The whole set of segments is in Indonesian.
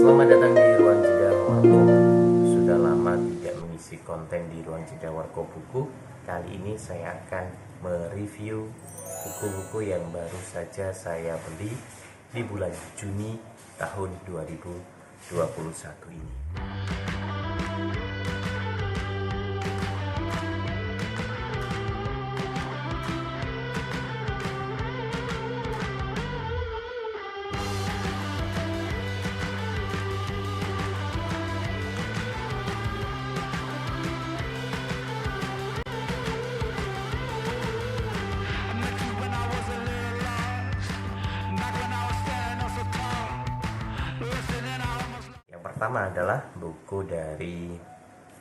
Selamat datang di Ruang Jeda Warko. Sudah lama tidak mengisi konten di Ruang Jeda Warko Buku. Kali ini saya akan mereview buku-buku yang baru saja saya beli di bulan Juni tahun 2021 ini. Yang pertama adalah buku dari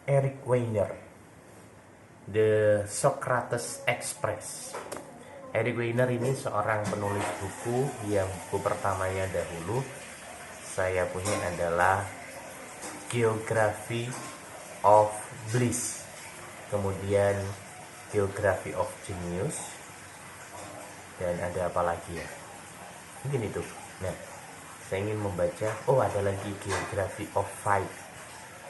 Eric Weiner, The Socrates Express. Eric Weiner ini seorang penulis buku yang buku pertamanya dahulu saya punya adalah Geography of Bliss, kemudian Geography of Genius, dan ada apa lagi ya? Mungkin itu. Nah, saya ingin membaca, ada lagi Geography of Five.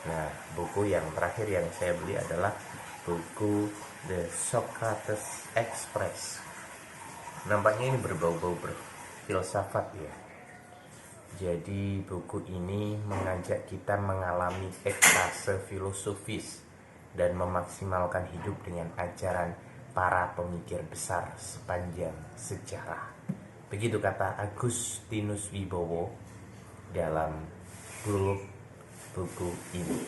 Nah, buku yang terakhir yang saya beli adalah buku The Socrates Express. Nampaknya ini berbau-bau filsafat ya. Jadi buku ini mengajak kita mengalami ekstase filosofis dan memaksimalkan hidup dengan ajaran para pemikir besar sepanjang sejarah. Begitu kata Agustinus Wibowo dalam prolog buku ini.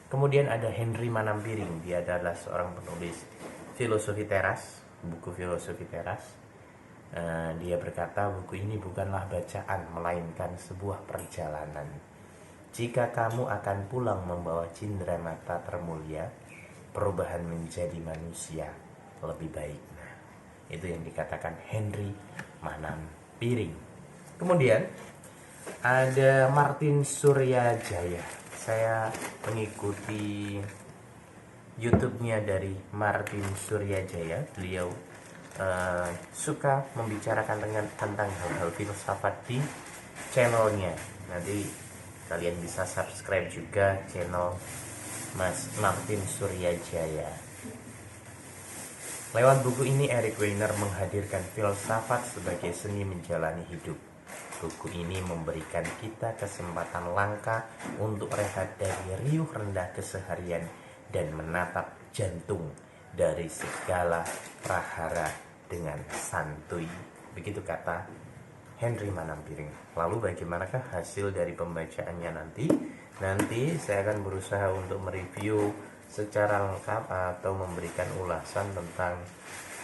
Kemudian ada Henry Manampiring, dia adalah seorang penulis filosofi teras, buku filosofi teras. Dia berkata buku ini bukanlah bacaan melainkan sebuah perjalanan. Jika kamu akan pulang membawa cindera mata termulia, perubahan menjadi manusia lebih baik. Nah, itu yang dikatakan Henry Manampiring. Kemudian ada Martin Suryajaya. Saya mengikuti YouTube-nya dari Martin Suryajaya. Beliau suka membicarakan tentang hal-hal filsafat di channelnya. Nanti kalian bisa subscribe juga channel Mas Martin Suryajaya. Lewat buku ini Eric Weiner menghadirkan filsafat sebagai seni menjalani hidup. Buku ini memberikan kita kesempatan langka untuk rehat dari riuh rendah keseharian dan menatap jantung dari segala prahara dengan santuy. Begitu kata Henry Manampiring. Lalu bagaimanakah hasil dari pembacaannya nanti? Nanti saya akan berusaha untuk mereview secara lengkap atau memberikan ulasan tentang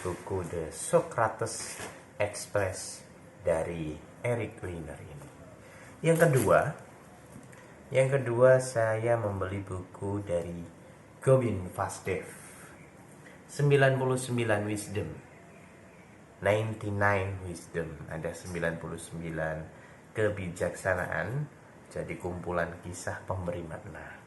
buku The Socrates Express dari Eric Weiner ini. Yang kedua saya membeli buku dari Gobind Vasudev, 99 Wisdom, 99 Wisdom, ada 99 kebijaksanaan, jadi kumpulan kisah pemberi makna.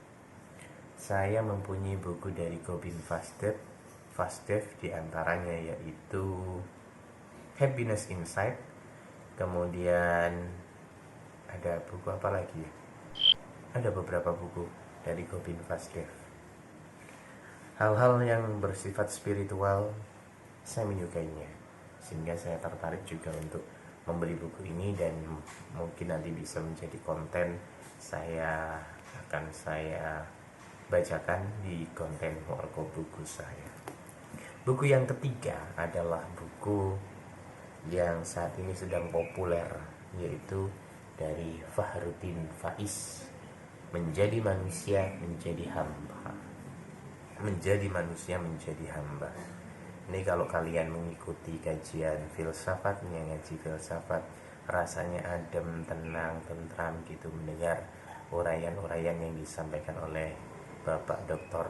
Saya mempunyai buku dari Gobind Vasudev diantaranya yaitu Happiness Inside. Kemudian ada buku apa lagi ya? Ada beberapa buku dari Gobind Vasudev. Hal-hal yang bersifat spiritual saya menyukainya, sehingga saya tertarik juga untuk membeli buku ini dan mungkin nanti bisa menjadi konten saya bacakan di konten Warko Buku saya. Buku yang ketiga adalah buku yang saat ini sedang populer, yaitu dari Fahruddin Faiz, Menjadi Manusia Menjadi Hamba. Menjadi Manusia Menjadi Hamba. Ini kalau kalian mengikuti kajian filsafatnya, ngaji filsafat, rasanya adem, tenang, tentram gitu mendengar uraian-uraian yang disampaikan oleh Bapak Dr.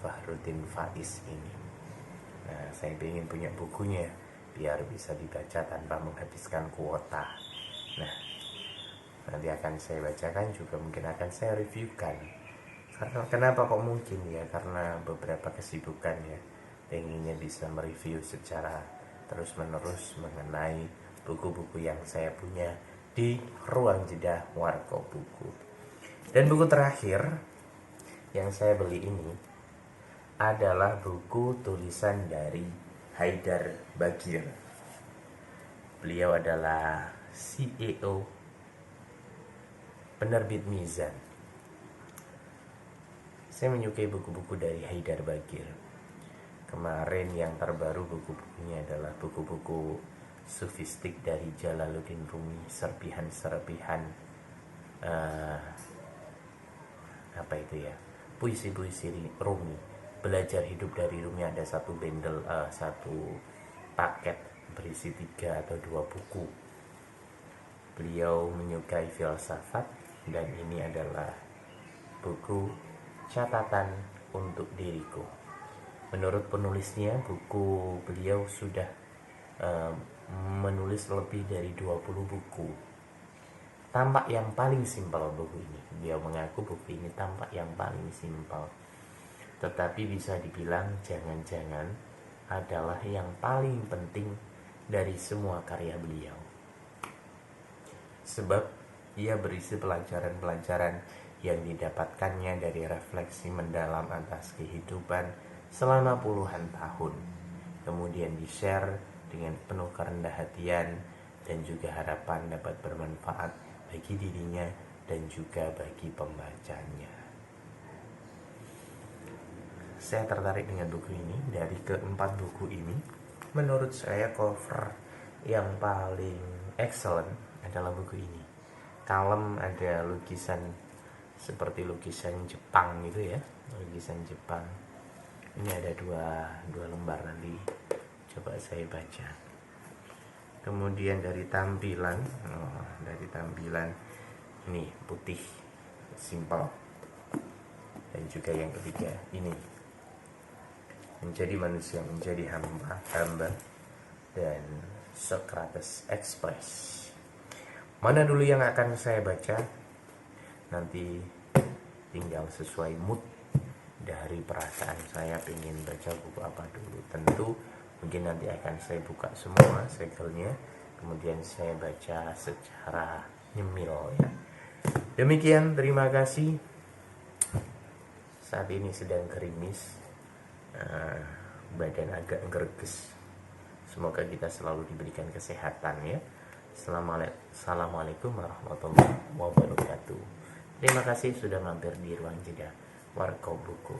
Fahruddin Faiz ini. Nah, saya ingin punya bukunya biar bisa dibaca tanpa menghabiskan kuota. Nah, nanti akan saya bacakan, juga mungkin akan saya reviewkan. Karena kenapa kok mungkin ya? Karena beberapa kesibukan ya, pengennya bisa mereview secara terus menerus mengenai buku-buku yang saya punya di Ruang Jeda Warko Buku. Dan buku terakhir yang saya beli ini adalah buku tulisan dari Haidar Bagir. Beliau adalah CEO penerbit Mizan. Saya menyukai buku-buku dari Haidar Bagir. Kemarin yang terbaru buku-bukunya adalah buku-buku sufistik dari Jalaluddin Rumi, serpihan-serpihan apa itu ya, puisi-puisi Rumi. Belajar hidup dari Rumi, ada satu bundle, satu paket berisi 3 atau 2 buku. Beliau menyukai filsafat dan ini adalah buku catatan untuk diriku. Menurut penulisnya, buku beliau sudah menulis lebih dari 20 buku. Tampak yang paling simpel buku ini. Dia mengaku buku ini tampak yang paling simpel, tetapi bisa dibilang jangan-jangan adalah yang paling penting dari semua karya beliau. Sebab ia berisi pelajaran-pelajaran yang didapatkannya dari refleksi mendalam atas kehidupan selama puluhan tahun, kemudian di-share dengan penuh kerendah hatian dan juga harapan dapat bermanfaat bagi dirinya dan juga bagi pembacanya. Saya tertarik dengan buku ini. Dari keempat buku ini, menurut saya cover yang paling excellent adalah buku ini. Kalem, ada lukisan seperti lukisan Jepang gitu ya, lukisan Jepang. Ini ada dua lembar, nanti coba saya baca. Kemudian dari tampilan, ini putih, simpel. Dan juga yang ketiga ini, menjadi manusia, menjadi hamba, dan Socrates Express. Mana dulu yang akan saya baca? Nanti tinggal sesuai mood dari perasaan saya pengen baca buku apa dulu. Tentu mungkin nanti akan saya buka semua segelnya, kemudian saya baca secara nyemil ya. Demikian, terima kasih. Saat ini sedang gerimis, badan agak greges. Semoga kita selalu diberikan kesehatan ya. Assalamualaikum warahmatullahi wabarakatuh. Terima kasih sudah mampir di ruang jeda Warkop Buku.